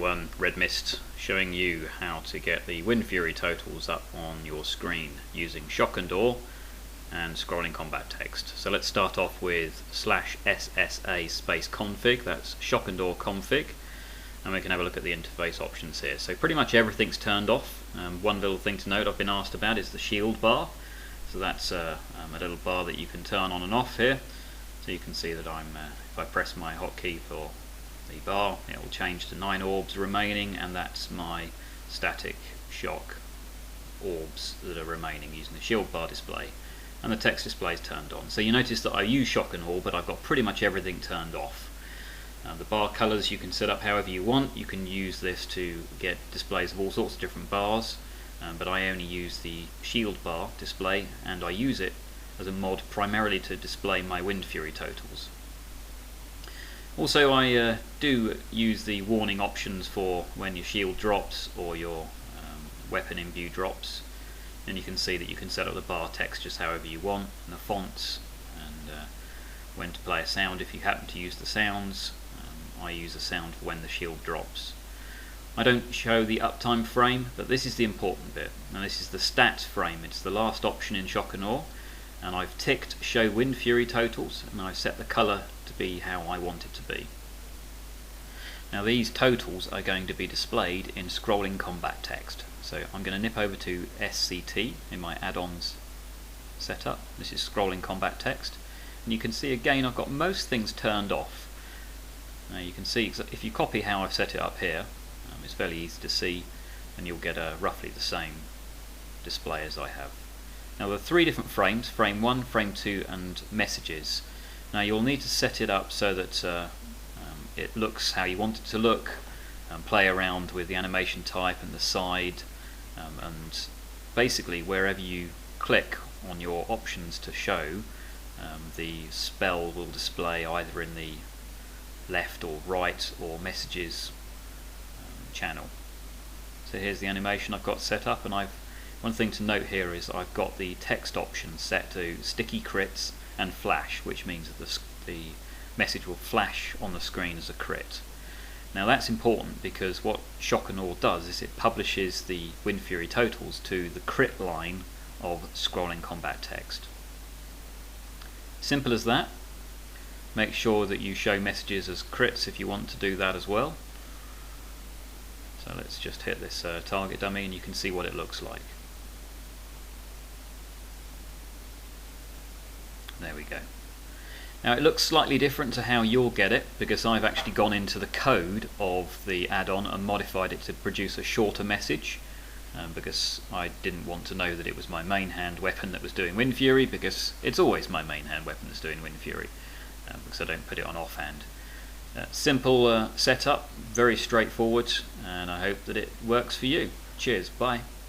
everyone, Redmist, showing you how to get the Windfury totals up on your screen using ShockAndAwe and scrolling combat text. So let's start off with /SSA space config, that's ShockAndAwe config, and we can have a look at the interface options here. So pretty much everything's turned off. One little thing to note I've been asked about is the shield bar. So that's a little bar that you can turn on and off here. So you can see that if I press my hotkey for the bar, it will change to 9 orbs remaining, and that's my static shock orbs that are remaining using the shield bar display, and the text display is turned on. So you notice that I use ShockAndAwe, but I've got pretty much everything turned off. The bar colours you can set up however you want. You can use this to get displays of all sorts of different bars, but I only use the shield bar display, and I use it as a mod primarily to display my Windfury totals. Also, I do use the warning options for when your shield drops or your weapon imbue drops, and you can see that you can set up the bar text just however you want, and the fonts, and when to play a sound if you happen to use the sounds. I use a sound for when the shield drops. I don't show the uptime frame, but this is the important bit, and this is the stats frame. It's the last option in ShockAndAwe, and I've ticked show Windfury totals, and I've set the colour to be how I want it to be. Now these totals are going to be displayed in scrolling combat text. So I'm going to nip over to SCT in my add-ons setup. This is scrolling combat text, and you can see again I've got most things turned off. Now you can see if you copy how I've set it up here, it's fairly easy to see, and you'll get roughly the same display as I have. Now there are 3 different frames, frame 1, frame 2 and messages. Now you'll need to set it up so that it looks how you want it to look, and play around with the animation type and the side, and basically wherever you click on your options to show, the spell will display either in the left or right or messages channel. So here's the animation I've got set up, and one thing to note here is I've got the text option set to sticky crits and flash, which means that the message will flash on the screen as a crit. Now that's important because what ShockAndAwe does is it publishes the Windfury totals to the crit line of scrolling combat text. Simple as that. Make sure that you show messages as crits if you want to do that as well. So let's just hit this target dummy and you can see what it looks like. There we go. Now it looks slightly different to how you'll get it, because I've actually gone into the code of the add-on and modified it to produce a shorter message, because I didn't want to know that it was my main hand weapon that was doing Windfury, because it's always my main hand weapon that's doing Windfury, because I don't put it on offhand. Simple setup, very straightforward, and I hope that it works for you. Cheers, bye.